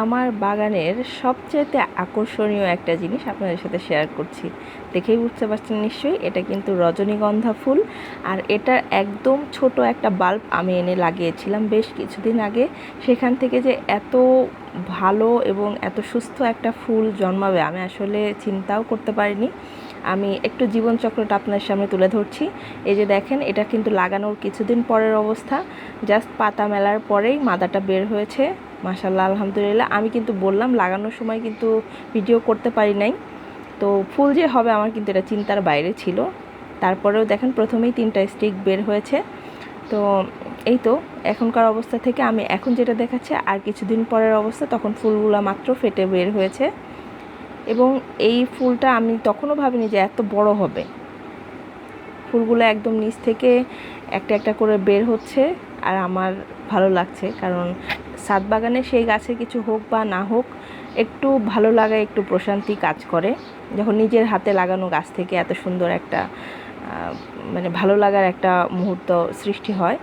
আমার বাগানের সবচেয়ে আকর্ষণীয় একটা জিনিস আপনাদের সাথে শেয়ার করছি। দেখেই বুঝতে পারছেন নিশ্চয়ই, এটা কিন্তু রজনীগন্ধা ফুল। আর এটার একদম ছোট একটা বাল্ব আমি এনে লাগিয়েছিলাম বেশ কিছুদিন আগে। সেখান থেকে যে এত ভালো এবং এত সুস্থ একটা ফুল জন্মাবে আমি আসলে চিন্তাও করতে পারিনি। আমি একটু জীবনচক্রটা আপনার সামনে তুলে ধরছি। এই যে দেখেন, এটা কিন্তু লাগানোর কিছুদিন পরের অবস্থা। জাস্ট পাতা মেলার পরেই মাদাটা বের হয়েছে। মাশাআল্লাহ, আলহামদুলিল্লাহ। আমি কিন্তু বললাম লাগানোর সময় কিন্তু ভিডিও করতে পারি নাই, তো ফুল যে হবে আমার কিন্তু এটা চিন্তার বাইরে ছিল। তারপরেও দেখেন প্রথমেই 3টা স্টিক বের হয়েছে। তো এই তো এখনকার অবস্থা থেকে আমি এখন যেটা দেখাচ্ছি আর কিছুদিন পরের অবস্থা, তখন ফুলগুলো মাত্র ফেটে বের হয়েছে। এবং এই ফুলটা আমি তখনও ভাবিনি যে এত বড় হবে। ফুলগুলো একদম নিচ থেকে একটা একটা করে বের হচ্ছে, আর আমার ভালো লাগছে, কারণ ছাদ বাগানে সেই গাছের কিছু হোক বা না হোক একটু ভালো লাগা, একটু প্রশান্তি কাজ করে যখন নিজের হাতে লাগানো গাছ থেকে এত সুন্দর একটা মানে ভালো লাগার একটা মুহূর্ত সৃষ্টি হয়।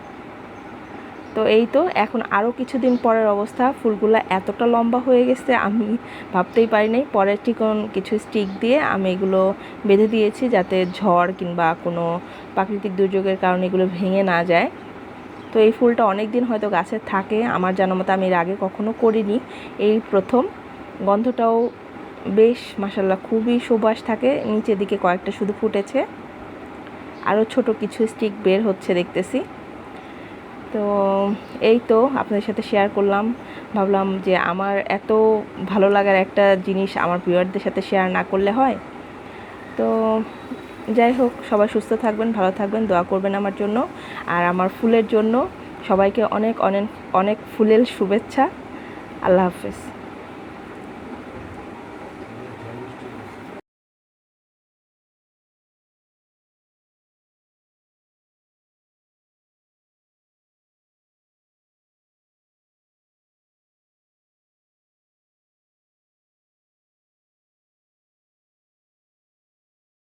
তো এই তো এখন আরও কিছুদিন পরের অবস্থা, ফুলগুলো এতটা লম্বা হয়ে গেছে আমি ভাবতেই পারি নাই। পরে চিকন কিছু স্টিক দিয়ে আমি এগুলো বেঁধে দিয়েছি যাতে ঝড় কিংবা কোনো প্রাকৃতিক দুর্যোগের কারণে এগুলো ভেঙে না যায়। তো এই ফুলটা অনেক দিন হয়তো গাছে থাকে, আমার জানা মতো আমি এর আগে কখনো করিনি, এই প্রথম। গন্ধটাও বেশ মাশাআল্লাহ খুবই সুবাস থাকে। নিচের দিকে কয়েকটা শুধু ফুটেছে, আরও ছোট কিছু স্টিক বের হচ্ছে দেখতেছি। তো এই তো আপনাদের সাথে শেয়ার করলাম। ভাবলাম যে আমার এত ভালো লাগার একটা জিনিস আমার ভিউয়ারদের সাথে শেয়ার না করলে হয়। তো যাই হোক, সবাই সুস্থ থাকবেন, ভালো থাকবেন, দোয়া করবেন আমার জন্য আর আমার ফুলের জন্য। সবাইকে অনেক অনেক অনেক ফুলের শুভেচ্ছা। আল্লাহ হাফেজ।